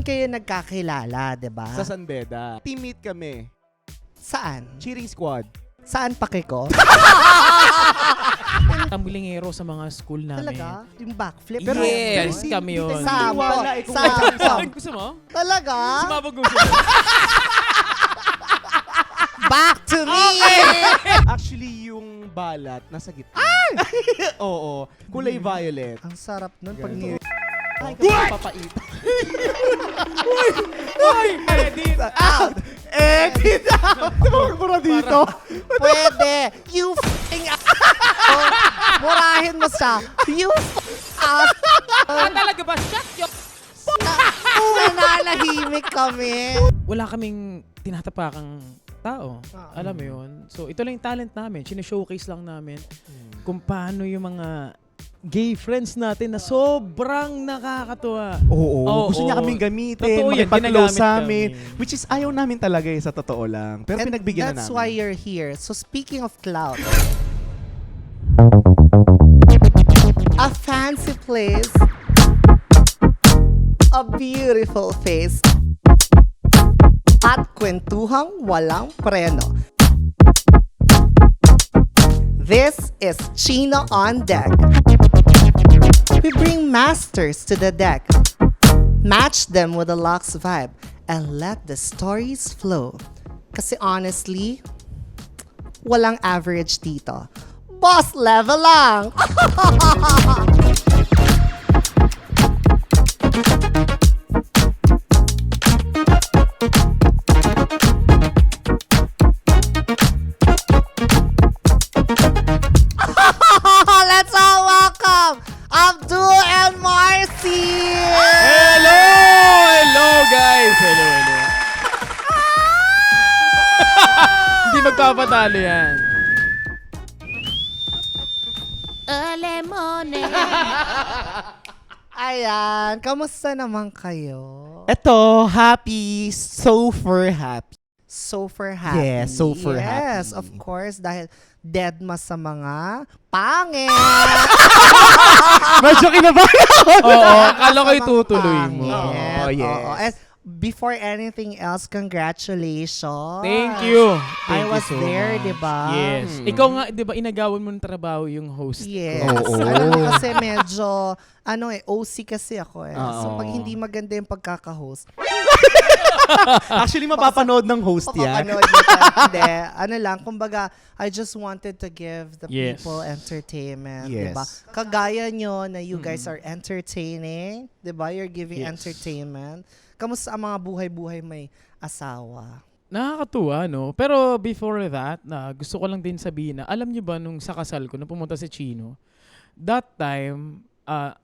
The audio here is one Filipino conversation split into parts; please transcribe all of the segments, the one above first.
kayo nagkakilala, di ba? Sa San Beda. Teammate kami. Saan? Cheering squad. Saan pake ko? Tambulingero sa mga school namin. Talaga? Yung backflip? Yes, kami yun. Sampo. Gusto mo? Talaga? Sumabog gusto mo. Back to me! Actually, yung balat nasa gitna. Oo. Kulay violet. Ang sarap nun pag Ganito. ni... Ay, kapag papait. Edit! Out! Edit out! Tumawag mo na dito. Pwede! You f***ing a***. Murahin mo siya. You f***ing Talaga ba? Shut your... Nananahimik kami. Wala kaming tinatapakang tao. Alam mo yun? So, ito lang yung talent namin. Sino-showcase lang namin kung paano yung mga gay friends natin na sobrang nakakatuwa. Oo. Gusto niya kaming gamitin. Totoo yan, Makipag-close ginagamit sa amin. kami. Which is ayaw namin talaga sa totoo lang. Pero And pinagbigyan na that's namin. why you're here. So speaking of clout, a fancy place, a beautiful face, at kwentuhang walang preno. This is Chino on Deck. We bring masters to the deck, match them with a Lux vibe, and let the stories flow. Kasi honestly, walang average dito. Boss level lang! Let's all welcome Abdul and Marcy! Hello! Hello, guys! Hello. Hindi magpapatalo yan. Ayan, kamusta naman kayo? Eto, happy. So for happy. Super happy. Yes, super Yes, happy. of course, dahil dead ma sa mga pangit. Medyo kinabahan ako. Oo, akala ko itutuloy mo. Pangit. Oh, yes. Oo. And before anything else, congratulations. Thank you. I Thank you was so there, much. di ba? Yes. Ikaw nga, di ba, inagawan mo ng trabaho yung host. Yes. Oo. Alam mo kasi medyo, OC kasi ako eh. So Oo. pag hindi maganda yung pagkaka-host, Actually, mapapanood ng host yan. papapanood mo ka. Hindi. Ano lang, kumbaga, I just wanted to give the Yes. people entertainment. Yes. Diba? Kagaya nyo na you guys are entertaining. Diba? You're giving Yes. entertainment. Kamusta ang mga buhay-buhay may asawa? Nakakatuwa, no? Pero before that, gusto ko lang din sabihin na, alam niyo ba nung sa kasal ko, nung pumunta si Chino, that time,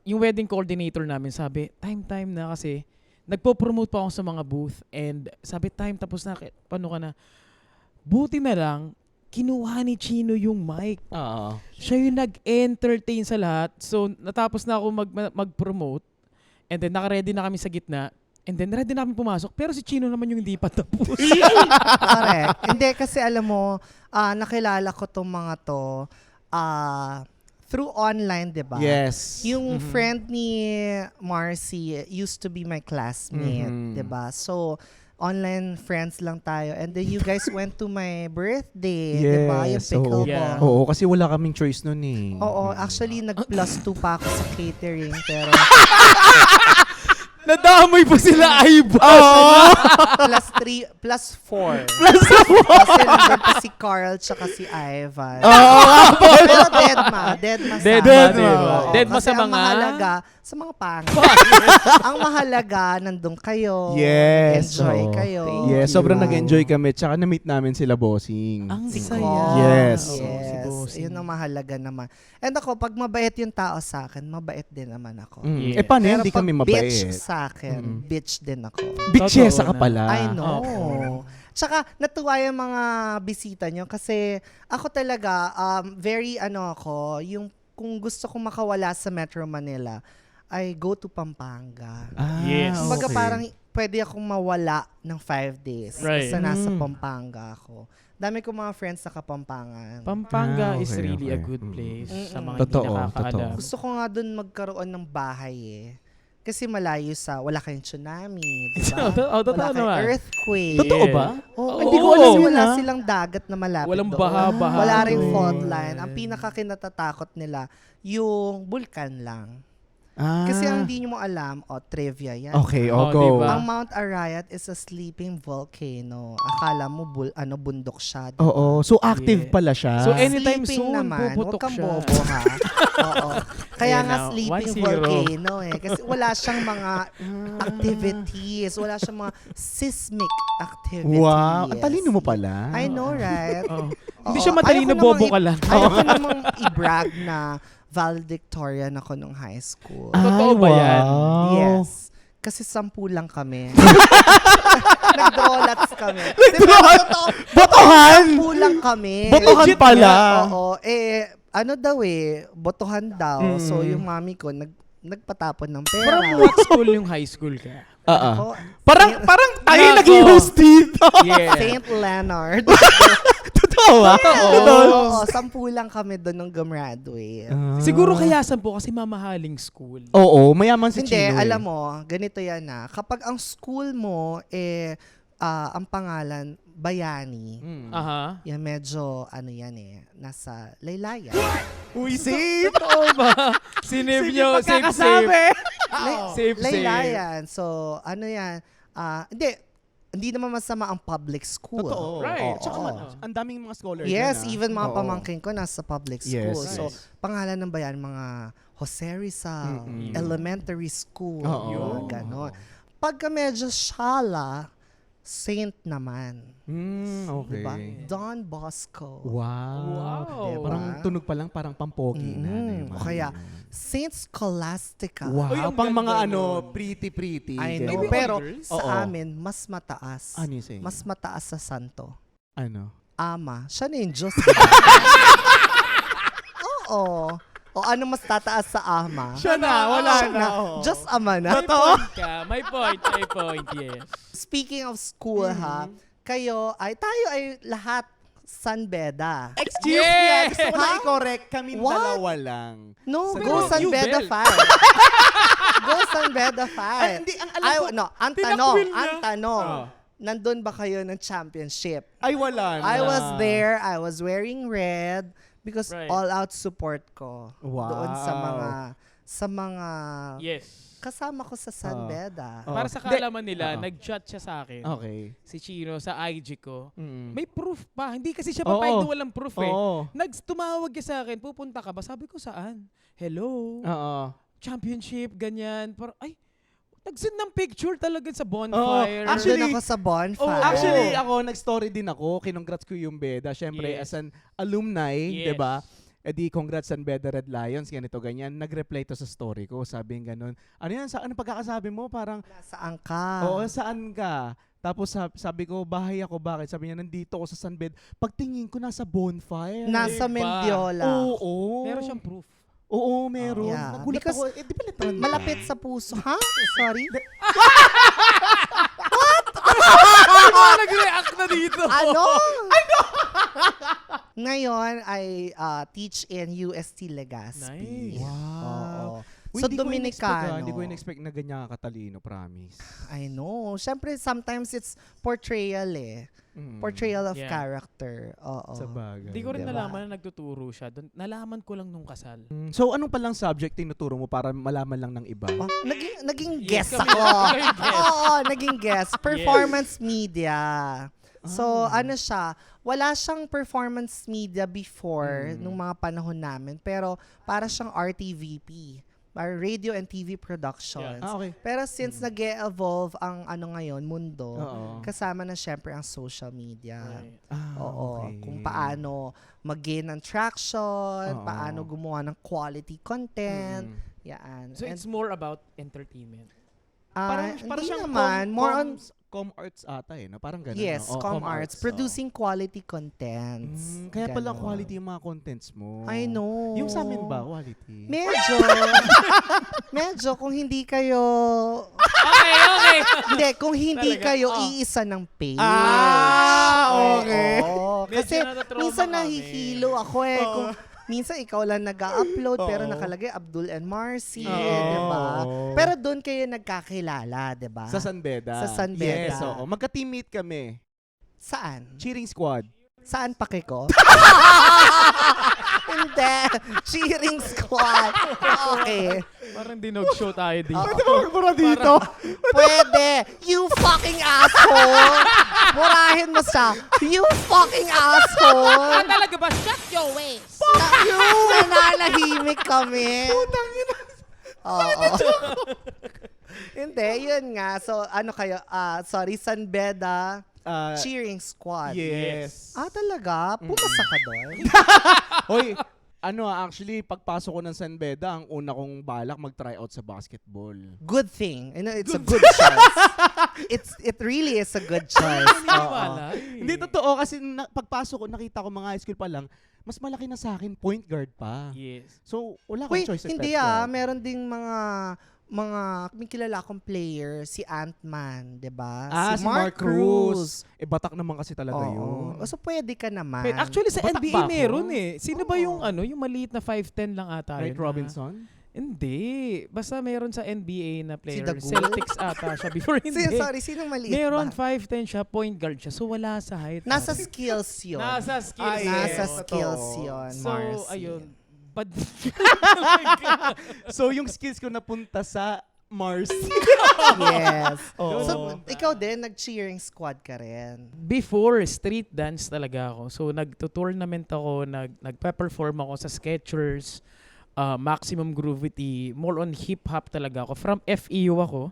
yung wedding coordinator namin sabi, time na kasi, nagpo-promote pa ako sa mga booth and sabi, time, tapos na, paano ka na? Buti na lang, kinuha ni Chino yung mic. Oo. Siya yung nag-entertain sa lahat. So, natapos na ako mag-promote and then naka-ready na kami sa gitna. And then, ready na kami pumasok. Pero si Chino naman yung hindi pa tapos. Correct. Hindi, kasi alam mo, nakilala ko tong mga to through online, di ba? Yes. Yung friend ni Marcy used to be my classmate, Mhm. 'di ba? So online friends lang tayo. And then you guys went to my birthday, 'di ba? Yung Yes. Oo. pickleball. Yeah. Oo, kasi wala kaming choice nun eh. Oo, actually nag+2 pa ako sa catering pero Nadamay po sila, Aiba. +4. Kasi nandun pa si Carl tsaka si Ivan. Pero dead ma Dead sana. ma, Oo, dead ma kasi sa ang mga- mahalaga, sa mga pangit. Ang mahalaga, nandun kayo. Yes. Enjoy oo. kayo. Yes, Diba? sobrang nag-enjoy kami. Tsaka na-meet namin sila bossing. Ang Si saya. Carl. Yes. Oo, si Yes. Bossing. Yun ang mahalaga naman. And ako, pag mabait yung tao sa akin, mabait din naman ako. Mm. Yeah. Eh, paano Pero hindi pag kami bitch mabait? sa akin, bitch din ako. Bitchesa ka Totoo na. pala. I know. Oo. Tsaka natuwa yung mga bisita nyo kasi ako talaga, very ako, yung kung gusto kong makawala sa Metro Manila, I go to Pampanga. Yes. Kumbaga okay. parang pwede akong mawala ng 5 days Right. basta nasa Pampanga ako. Dami ko mga friends sa Kapampangan. Pampanga is okay, really a okay. good place sa mga Totoo, hindi nakakaalam. totoo. Gusto ko nga dun magkaroon ng bahay eh. Kasi malayo wala kayong tsunami, di ba? Totoo Wala kayong naman. earthquake. Totoo ba? Oo, Hindi ko alam kasi yun, wala ah. silang dagat na malapit Walang doon. baha-baha. Wala ring doon. fault line. Ang pinakakinatatakot nila, yung bulkan lang. Ah. Kasi ang hindi nyo mo alam, trivia yan. Okay, Oh, go. diba? Ang Mount Arayat is a sleeping volcano. Akala mo bundok siya. diba? Oo. So, active Yeah. pala siya. So, anytime Sleeping soon, naman, puputok huwag kang siya. bobo ha. Oo. Kaya Ayan nga na, sleeping 1-0. volcano Kasi wala siyang mga activities. Wala siyang mga seismic activities. Wow. Ang talino mo pala. I know, right? Oo. Oo. Hindi siya matalino, Ayoko namang bobo ka lang. Ayoko namang i-brag na valedictorian ako nung high school. Totoo ba yan? Yes. Kasi 10 lang kami. Nag-drawlats kami. Botohan! 10 lang kami. Botohan Legit pala. Oo. Ano daw botohan daw. Mm. So, yung mami ko, nagpatapon ng pera. From what school yung high school ka? Ako, Parang tayo Nako. naging host dito. Yeah. Saint Leonard. Totoo ba? Oo, 10 lang kami doon nung gumraduate. Siguro kaya 10 kasi mamahaling school. Oo, mayaman si Hindi, Chino. alam mo, ganito yan kapag ang school mo, ang pangalan, Bayani, Aha. yan medyo, nasa laylayan. Uy, safe! Totoo ba? Sinave nyo, safe. Safe. Laylayan. So, yan, hindi naman masama ang public school. Totoo. Right. Tsaka Oo. ang daming mga scholars. Yes, yan, even mga Oo. pamangkin ko nasa public school. Yes. So, Nice. pangalan ng bayan, mga Jose Rizal, Mm-mm. elementary school, Oo. mga ganon. Pagka medyo shala, Saint naman. Okay. Diba? Don Bosco. Wow. Wow. Diba? Parang tunog pa lang, parang pampogi na. O kaya, Saint Scholastica. Wow, Uy, ang pang mga ganda nun. pretty. I ganun. know. Maybe Pero all girls? sa Oo. amin, mas mataas. Ano yung saying? Mas mataas sa santo. Ano? Ama. Siya na yung Diyos. Diba? Oo. O ano mas tataas sa ama? Siya na, wala Siya na. Diyos ama na. May point ka. May point, yes. Speaking of school tayo ay lahat San Beda. Excuse Yeah! me, gusto ko na i-correct. Kami What? dalawa lang. No, Sa- go Pero San you Beda belt. 5. Go San Beda 5. Ay, hindi, ang alam ko, ang Tinakwil tanong, niya. nandun ba kayo ng championship? ay wala na. I was there, I was wearing red because Right. all out support ko Wow. doon sa mga Yes. kasama ko sa San Oh. Beda. Oh. Para sa Hindi. kaalaman nila, Oo. nag-chat siya sa akin. Okay. Si Chino sa IG ko. Mm. May proof pa. Hindi kasi siya Oo. papayag na walang proof eh. Oo. Tumawag ka sa akin, pupunta ka ba? Sabi ko, saan? Hello? Oo. Championship, ganyan. Parang, ay, nag-send ng picture talaga sa Oo. bonfire. Actually, Nandun ako sa bonfire. Oh, Actually, ako, nag-story din ako. Kinongrats ko yung Beda. Siyempre, Yes. as an alumni, Yes. di ba? E di, congrats San Beda Red Lions, ganito, ganyan. Nag-reply to sa story ko, sabi ganun. Ano yan? Ano pagkakasabi mo? Parang, Nasaan ka? oo, saan ka? Tapos sabi ko, bahay ako, bakit? Sabi niya, nandito ako sa San Beda. Pagtingin ko, nasa bonfire. Nasa Iba. Mendiola. Oo. Meron siyang proof. Oo, meron. Yeah. Nagulat Because ako. Di ba letran mo? Malapit sa puso. Ha? Sorry? Nag-react na dito. Ano? Ngayon, I teach in UST Legazpi. Nice. Wow. Oo. Uy, So, di ko in-expect, Dominicano. Hindi ko in-expect na ganyan katalino, promise. I know. Siyempre, sometimes it's portrayal Portrayal of Yeah. character. Oo. Sa bagay. Hindi ko rin Diba? nalaman na nagtuturo siya. Nalaman ko lang nung kasal. So, anong palang subject tinuturo mo para malaman lang ng iba? Oh, naging Yes, guest kami- ako. kami guest. Oo, naging guest. Performance media. So, ano siya, wala siyang performance media before nung mga panahon namin. Pero, para siyang RTVP. Radio and TV Productions. Ah, okay. Pero since nag-evolve ang ngayon, mundo, Oo. kasama na syempre ang social media. Right. Ah, Oo. okay. Kung paano mag-gain ng traction, Oo. paano gumawa ng quality content. Mm. Yan. So it's more about entertainment. Parang Hindi siyang naman. More on, com arts ata eh, no? Parang ganun. yes, no? Oh, com arts. Producing oh. quality contents. Kaya pala Ganon. quality yung mga contents mo. I know. Yung sa amin ba, quality? Medyo. Medyo, kung hindi kayo, Okay. hindi, kung hindi Talaga? kayo Oh. iisa ng page. Ah, okay. Oo. Medyo Kasi natatrauma minsan kami. nahihilo ako eh. Kung minsan ikaw lang nag-upload pero Oo. nakalagay Abdul and Marcy, Oo. di ba? Pero doon kayo nagkakilala, di ba? Sa San Beda. Sa San Beda. Yes, oo. Magka-teammate kami. Saan? Cheering squad. Saan pake ko? Hindi. Cheering squad. Okay. Parang dinog-show tayo dito. Mura dito. Pwede. You fucking asshole. Murahin mo siya. You fucking asshole. Talaga ba? Shut your ways! Nananahimik kami. Oo. Hindi, yun nga. So, ano kayo? Sorry, San Beda Cheering Squad. Yes. Talaga? Pumasa ka doon? Hoy, actually, pagpasok ko ng San Beda, ang una kong balak mag-try out sa basketball. Good thing. It's a good choice. It really is a good choice. Naniniwala. Hindi totoo kasi pagpasok ko, nakita ko mga high school pa lang, mas malaki na sa akin, point guard pa. Yes. So, wala akong Wait, choice sa hindi step guard. meron ding may kilala akong player, si Ant-Man, 'di ba? Si Mark Cruz. Batak naman kasi talaga yun. So pwede ka naman. Wait, actually sa Batak NBA ba ako? meron eh. Sino ba yung yung maliit na 5'10 lang ata Nate yun? Robinson? Hindi. Basta meron sa NBA na player. Dagoon? Celtics ata siya before hindi. Sinong maliit Meron ba? 5'10 siya, point guard siya. So wala sa height. Nasa ata. skills yun. Nasa skills. Nasa yes. skills yun, So, Marcy. ayun. But, So, yung skills ko napunta sa Mars. Yes. Oo. So, ikaw din, nag-cheering squad ka rin. before, street dance talaga ako. So, nagtutournament ako, nagpe-perform ako sa Skechers, Maximum Groovity, more on hip-hop talaga ako. From FEU ako.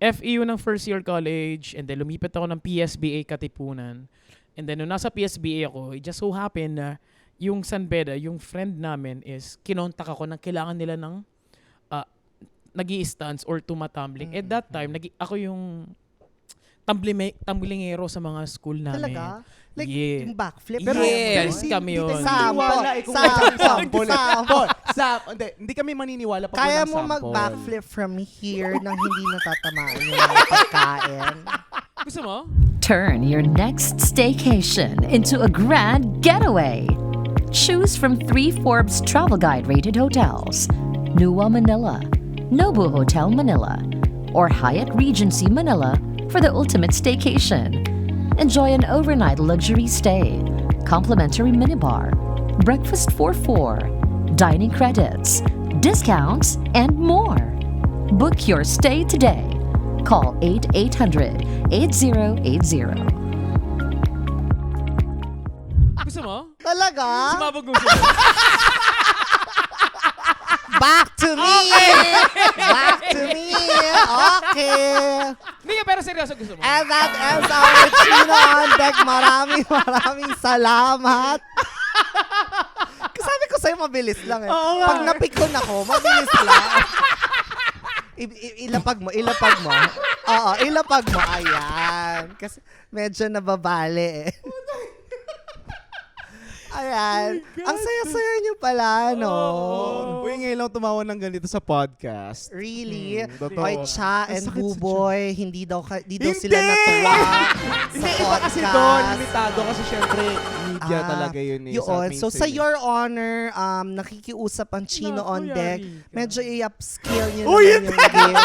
FEU ng first year college, and then lumipat ako ng PSBA Katipunan. And then, nung nasa PSBA ako, it just so happened na yung San Beda, yung friend namin is, kinontak ako na kailangan nila ng nag-i-stunts or tumatumbling. At that time, ako yung tamblingero sa mga school namin. Talaga? Like, Yeah. yung backflip? Yes, Pero kami yun. Hindi kami maniniwala pag Kaya walang mo sample. mag-backflip from here nang hindi natatamaan yung mga pagkain. Gusto mo? Turn your next staycation into a grand getaway. Choose from 3 Forbes Travel Guide rated hotels: Nuwa Manila, Nobu Hotel Manila, or Hyatt Regency Manila for the ultimate staycation. Enjoy an overnight luxury stay, complimentary minibar, breakfast for 4, dining credits, discounts, and more. Book your stay today. Call 8-800-8080. Gusto mo? Talaga? Sumabog gusto mo? Back to me! Back to me! Okay! Hindi ka, pero seryoso gusto mo? And that ends our Chino on Deck. Maraming salamat. Sabi ko sa'yo, mabilis lang eh. Pag napikon ako, mabilis lang. Ilapag mo. Oo, ilapag mo. Ayan. Kasi medyo nababali eh. Ayan. Ang saya-saya niyo pala, no? Uy, ngayon lang tumawa ng ganito sa podcast. Really? Totoo. Oy, Cha Ang and sakit sa Buboy, hindi daw Hindi! sila natuwa sa Hindi, iba kasi podcast. doon. Limitado kasi syempre, media talaga yun eh. Yun. So, sa mainstream. Your Honor, nakikiusap ang Chino Naku, on Deck. yari ka. Medyo i-upskill nyo Uy, naman yung game.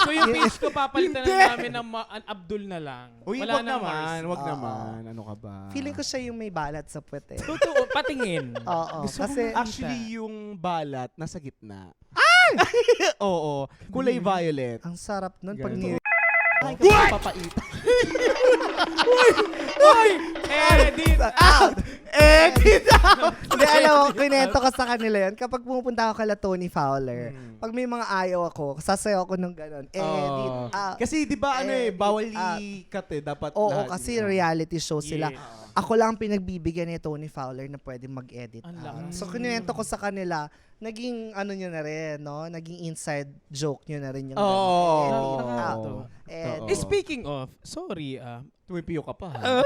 So yung page ko, papalitan na namin ng Abdul na lang. Uy, Wala wag nang naman. Mars. Wag naman. Ano ka ba? Feeling ko siya yung may balat sa puwet eh. Totoo, patingin. Oo. Gusto ko Kasi, makita. Actually, yung balat nasa gitna. Oo. Kulay violet. ang sarap nun pag Ganun. ni... Ay, kapag papaita. Hoy! Edit! Edit! Hindi, alam mo, kinento ko sa kanila yun. Kapag pumupunta ako kala Tony Fowler, pag may mga ayaw ako, sasayaw ako ng gano'n. Edit. Kasi di ba bawal Ah. i-cut eh. Dapat Oo, lahat. kasi reality show sila. Yes. Ako lang ang pinagbibigyan ni Tony Fowler na pwede mag-edit. Ang lakas. So, kinuwento ko sa kanila, naging ano nyo na rin, no? Naging inside joke nyo na rin yung Oo. Nakakatawa. edit. Speaking of, sorry, Tumipiyo ka pa. ha?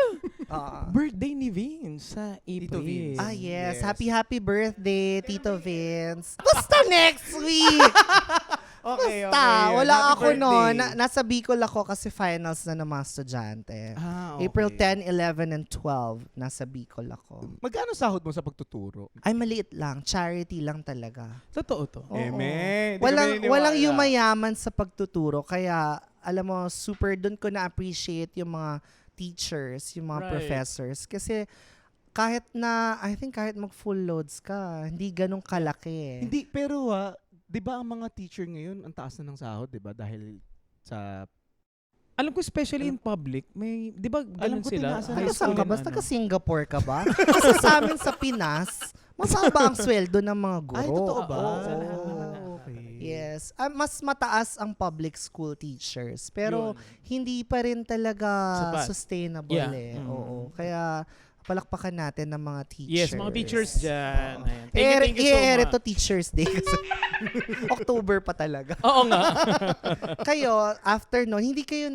birthday ni Vince sa Tito April. Vince. Yes. Yes. Happy birthday, Tito Vince. Basta next week! Okay, Basta, okay. wala Happy ako no. birthday. Nasa Bicol ako kasi finals na ng mga estudyante. Okay. April 10, 11, and 12, nasa Bicol ako. Magkano sahod mo sa pagtuturo? Ay, maliit lang. Charity lang talaga. Totoo to. Oo. Eme, di ka Walang maniniwala. yumayaman sa pagtuturo. Kaya, alam mo, super doon ko na-appreciate yung mga teachers, yung mga Right. professors. Kasi, kahit kahit mag-full loads ka, hindi ganun kalaki. Hindi, pero 'di ba ang mga teacher ngayon ang taas na ng sahod, 'di ba? Dahil sa Alam ko especially in public, may 'di ba Alam ganun ko sila? tinaasan High ng Saan school ka and ba? ano. Taga-Singapore ka ba? Kasi sa amin sa Pinas, mababa ang sweldo ng mga guro. Ay, totoo ba? Oo. Sa lahat naman na. Okay. Yes. Mas mataas ang public school teachers. Pero Yun. hindi pa rin talaga Sapat. sustainable Yeah. eh. Mm. Oo. Kaya palakpakan natin ng mga teachers. Yes, mga teachers dyan. Ayan. Thank you I-ere so to much. Teachers Day kasi October pa talaga. Oo nga. Kayo, after nun, hindi kayo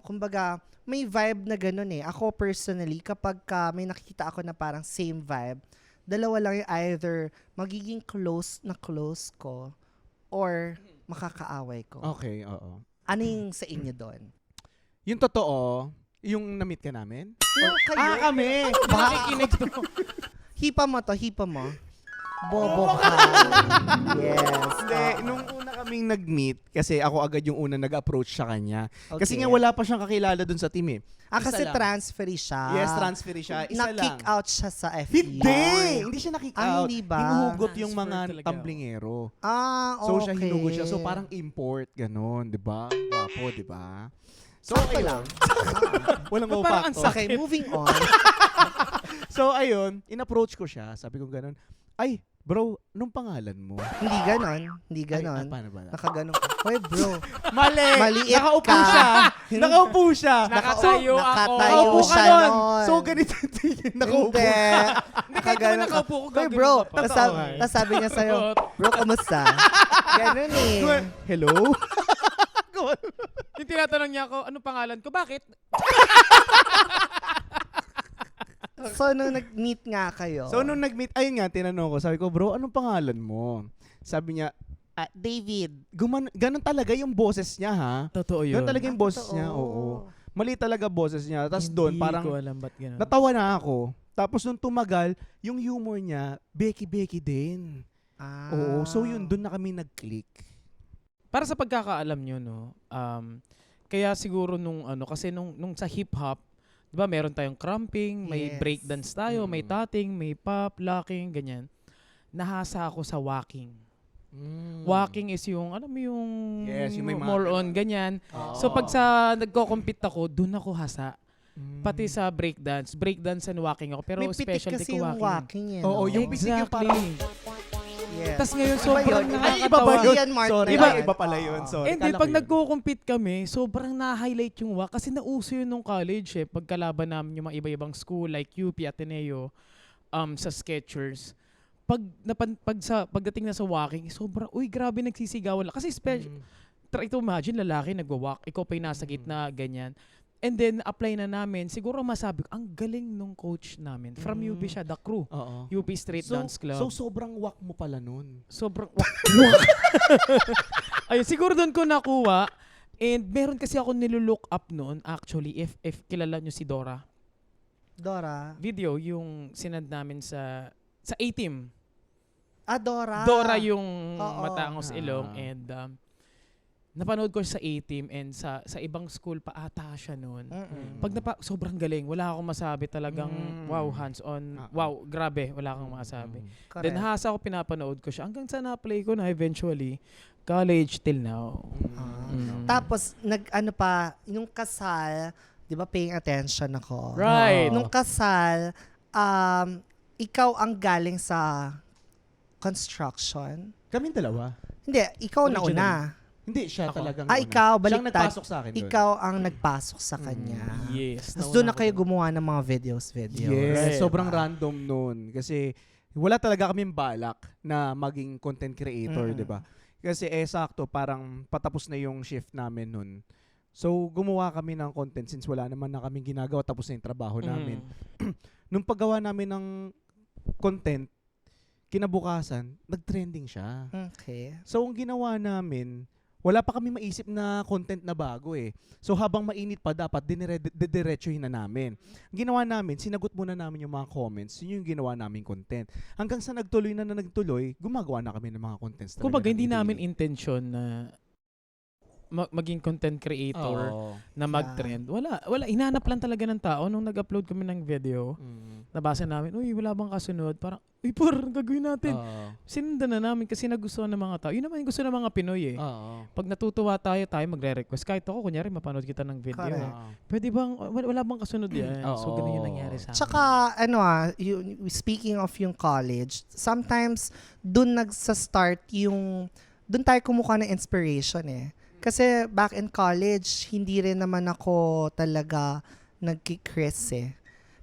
kumbaga, may vibe na ganun eh. Ako personally, kapag may nakikita ako na parang same vibe, dalawa lang yung either magiging close ko or makakaaway ko. Okay, oo. Ano yung sa inyo doon? Yung totoo, yung na-meet ka namin? Kayo? Kami! Nakikinig to. Hipa mo. Bobo ka. Yes. Hindi, nung una kaming nag-meet, kasi ako agad yung una nag-approach sa kanya. Kasi Okay. nga wala pa siyang kakilala dun sa team eh. Kasi Isa lang. transfer siya. Yes, transfer siya. Isa Na-kick lang. out siya sa FE. Hindi! Hindi siya na-kick Ah, out. hindi ba? Hinuhugot yung Transfer mga talaga. tamblingero. Ah, okay. So, siya hinugot siya. So, parang import, ganon. Diba? Wapo, diba? So, Sakto ayun. lang. Walang Parang ang factor. Okay, moving on. So, ayun. In-approach ko siya. Sabi ko ganon. Ay, bro, anong pangalan mo? Hindi ganon. Paano ba? Nakaganon ka. Hoy bro, Mali! Maliit Nakaupo ka. siya! Nakaupo siya! Nakatayo ako. nakatayo Nakaupo ka siya nun! nun. So, ganito tingin. Nakaupo. Hindi. Hindi, kahit naman nakaupo ko, Hoy gagawin bro, ko pa. tas sabi niya sa'yo, bro, kamusta? Ganun eh. Hello? Yung tinatanong niya ako, anong pangalan ko? Bakit? So, nung nag-meet nga kayo. So, nung nag-meet, ayun nga, tinanong ko. Sabi ko, bro, anong pangalan mo? Sabi niya, David. Ganon talaga yung boses niya, ha? Totoo yun. Ganon talaga yung boses totoo. niya, oo. Mali talaga boses niya. Tapos doon, parang Hindi ko alam ba't ganun. natawa na ako. Tapos nung tumagal, yung humor niya, Becky din. Ah. Oo, so yun, doon na kami nag-click. Para sa pagkakaalam nyo, no, kaya siguro kasi nung sa hip-hop, di ba meron tayong cramping, may Yes. breakdance tayo, may tatting, may pop, locking, ganyan. Nahasa ako sa walking. Walking is yung, alam mo yung Yes, yung may mga more ganun. on, ganyan. Oo. So pag sa nagko-compete ako, dun ako hasa. Mm. Pati sa breakdance and walking ako. Pero May pitik specialty kasi ko yung walking eh. Oo, no? yung pitik yung parang... Yes. Tapos ngayon Iba sobrang yun. Ay, iba ba nakakatawa. yun? Yan, Mark. Sorry, Iba- iba pala yun. Sorry. And then, Kala pag ko yun. nagko-compete kami, sobrang na-highlight yung walk. Kasi nauso yun nung college eh. Pagkalaban namin yung mga iba-ibang school like UP, Ateneo, sa Skechers. Pagdating na sa walking, sobrang, uy, grabe nagsisigawan lang. Kasi try to imagine, lalaki nagwa-walk, ikaw pa yung nasa gitna, ganyan. And then, apply na namin. Siguro masabi ko, ang galing nung coach namin. From UP siya, The Crew. Oo. UP Street Dance Club. So, sobrang wak mo pala nun. Sobrang ayun, siguro doon ko nakuha. And meron kasi ako nilulook up noon, actually, if kilala nyo si Dora. Dora. Video, yung sinad namin sa A-Team. Dora. Dora yung Oo. Matangos Ilong. And napanood ko siya sa A-Team and sa ibang school pa ata siya noon. Mm-mm. Sobrang galing. Wala akong masabi talagang, wow, hands-on. Wow, grabe. Wala akong masabi. Then Correct. hasa ko, pinapanood ko siya. Hanggang sa na-play ko na eventually, college till now. Tapos, yung kasal, di ba paying attention ako? Right. Nung kasal, ikaw ang galing sa construction. Kaming dalawa. Hindi, ikaw na Originally. una. Hindi, siya Ako. talagang Ikaw, Siyang baliktad. nagpasok sa akin doon. Ikaw ang nagpasok sa kanya. Yes. Tapos doon na kayo gumawa ng mga videos. Yes, Right. sobrang random nun. Kasi wala talaga kaming balak na maging content creator, di ba? Kasi sakto, parang patapos na yung shift namin nun. So, gumawa kami ng content since wala naman na kaming ginagawa, tapos na yung trabaho namin. Nung paggawa namin ng content, kinabukasan, nag-trending siya. Okay. So, ang ginawa namin, wala pa kami maisip na content na bago eh. So habang mainit pa, dapat didiretsuhin na namin. Ang ginawa namin, sinagot muna namin yung mga comments, yun yung ginawa namin content. Hanggang sa nagtuloy na nagtuloy, gumagawa na kami ng mga contents talaga. Kumbaga, hindi ng namin daily. intention na maging content creator Oo. na mag-trend. Wala. Hinanap lang talaga ng tao nung nag-upload kami ng video. Nabasa namin, uy, wala bang kasunod? Parang, uy, gagawin natin. Oo. Sinundan na namin kasi nagustuhan ng mga tao. Yun naman yung gusto ng mga Pinoy eh. Oo. Pag natutuwa tayo magre-request. Kahit ako, kunyari, mapanood kita ng video. Correct. Pwede bang, wala bang kasunod yan? So, Oo. ganun yung nangyari sa amin. Tsaka, speaking of yung college, sometimes dun nagsa-start dun tayo kumuha ng inspiration eh. Kasi back in college, hindi rin naman ako talaga nagki-Chris eh.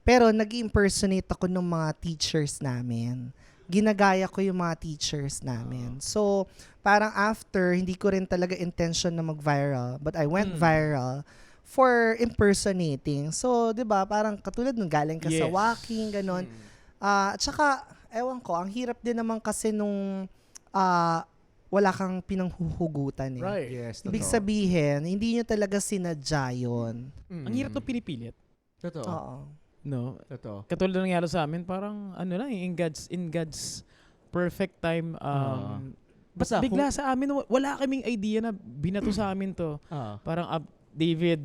Pero nag-impersonate ako ng mga teachers namin. Ginagaya ko yung mga teachers namin. So, parang after, hindi ko rin talaga intention na mag-viral. But I went viral for impersonating. So, di ba, parang katulad nung galing ka sa Yes. walking, ganon. At saka, ewan ko, ang hirap din naman kasi nung wala kang pinanghuhugutan eh. Right. Yes, Ibig totoo. sabihin, hindi nyo talaga sinadya yun. Ang hirap na pinipilit. Totoo. Oo. No? Totoo. Katulad ng nangyari sa amin, parang ano lang, in God's perfect time, Basta bigla sa amin, wala kaming idea na binato sa amin to. Parang David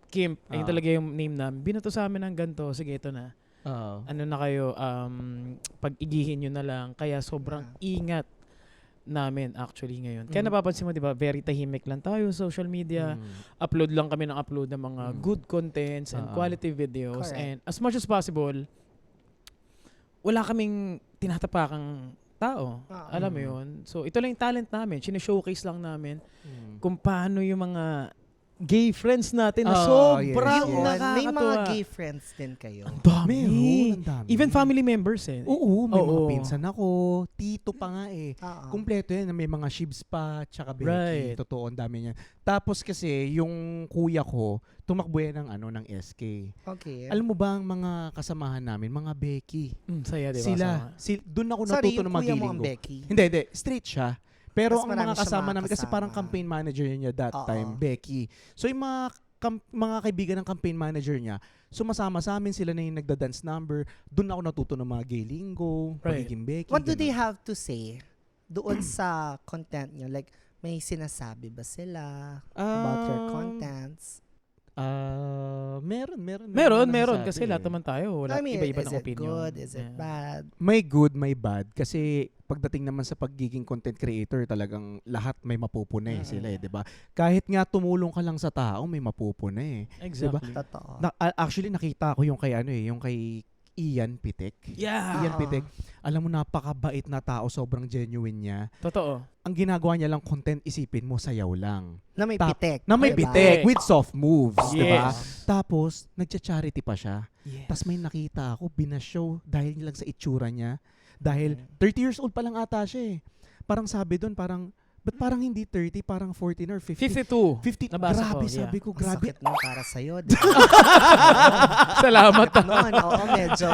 Kimp, ayun talaga yung name namin. Binato sa amin ng ganito, sige ito na. Ano na kayo, pag-igihin nyo na lang. Kaya sobrang ingat namin actually ngayon. Kaya napapansin mo, di ba, very tahimik lang tayo, social media. Upload lang kami ng upload ng mga good contents and quality videos. Correct. And as much as possible, wala kaming tinatapakang tao. Alam mo yun? So, ito lang yung talent namin. Sino-showcase lang namin kung paano yung mga gay friends natin na sobrang Yun, nakakatuwa. may mga gay friends din kayo. Ang dami. Meron, ang dami. Even family members eh. Oo, may mga Oo. pinsan ako, tito pa nga eh. Oo. Kumpleto yan, may mga shibs pa, tsaka Becky. Right. Totoo, ang dami niya. Tapos kasi, yung kuya ko, tumakbo yan ng SK. Okay. Alam mo ba ang mga kasamahan namin, mga Becky? Saya, di ba? Sila, Sama. doon ako Sorry, natuto yung ng kuya mo magiling ang ko. Becky. Hindi, straight siya. Pero Mas ang marami mga siya kasama mga namin, kasi kasama. parang campaign manager niya that Oo. time, Becky. So yung mga kaibigan ng campaign manager niya, sumasama sa amin, sila na yung nagda-dance number. Doon ako natuto ng mga gay lingo, Right. pagiging Becky. What do ganun. they have to say doon sa content nyo? Like, may sinasabi ba sila about your contents? Meron Meron, nasasabi kasi lahat eh. naman tayo. Wala, I mean, iba-iba is ng it opinion. good? Is it Yeah. bad? May good, may bad. Kasi pagdating naman sa pagiging content creator, talagang lahat may mapupuna eh sila eh, di ba? Kahit nga tumulong ka lang sa tao, may mapupuna eh. Exactly. Totoo. Actually, nakita ko yung kay Ian Pitek. Yeah. Ian Pitek. Alam mo, napakabait na tao, sobrang genuine niya. Totoo. Ang ginagawa niya lang content, isipin mo, sayaw lang. Na may Tap- pitek. Na may diba? bitek with soft moves, Yes. di ba? Tapos, nagcha-charity pa siya. Yes. Tapos may nakita ako, binashow dahil lang sa itsura niya. Dahil 30 years old pa lang ata siya eh. Parang sabi doon, ba't parang hindi 30, parang 14 or 15? 52. 50, Nabasa grabe, ko, yeah. sabi ko, Ang grabe. sakit nun para sa'yo. Di ba? Salamat. Noon, oo, medyo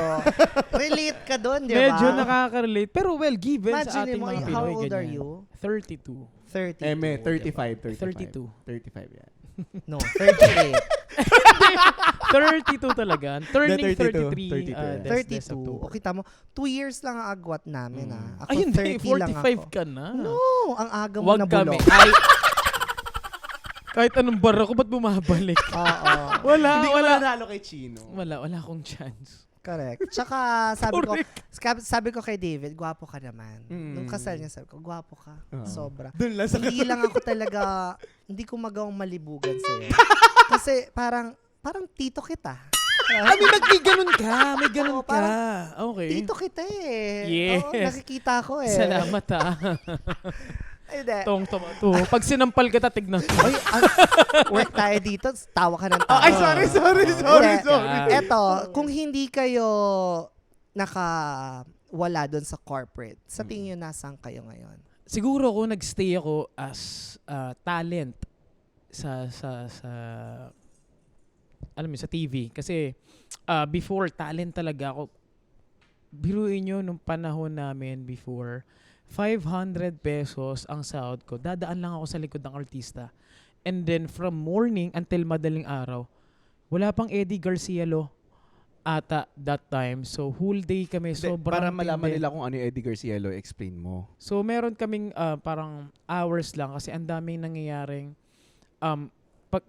relate ka doon, di ba? Medyo nakaka-relate. Pero well, given sa Imagine ating mo, mga Pinoy, how old are ganyan. you? 32. 30. 35. 32. 35 yan. No, 38. 32 talaga. Turning 32. 33. 32. This October. O kita mo, 2 years lang ang agwat namin ah. Ako Ay, hindi. 30 lang 45 ako. ka na. No, ang aga mo Wag na kami. bulok. Ay, kahit anong bar ako, ba't bumabalik? Oo. Hindi ka Wala. nanalo kay Chino. Wala akong chance. Correct. Tsaka sabi ko kay David, gwapo ka naman. Nung kasal niya, sabi ko, gwapo ka. Sobra. Doon lang sa Hindi lang ako talaga, hindi ko magawang malibugan sa'yo. Kasi parang tito kita. Ay, may ganun ka. May ganun Oo, ka. Okay. Tito kita eh. Yes. Oo, nakikita ko eh. Salamat ha. Ay, hindi. Tong tomato. Pag sinampal kita, tignan mo. Oy, work tayo dito, tawa ka ng tawa. Ay, sorry. Hindi. Eto, kung hindi kayo wala doon sa corporate, sa tingin nyo nasaan kayo ngayon? Siguro ako nagstay ako as talent sa alam mo sa TV kasi before talent talaga ako. Biruin nyo nung panahon namin before 500 pesos ang sahod ko. Dadaan lang ako sa likod ng artista. And then from morning until madaling araw, wala pang Eddie Garcia Lo ata that time. So whole day kami sobrang Para malaman tindi. nila kung ano yung Eddie Garcia Lo, explain mo. So meron kaming parang hours lang kasi ang daming nangyayaring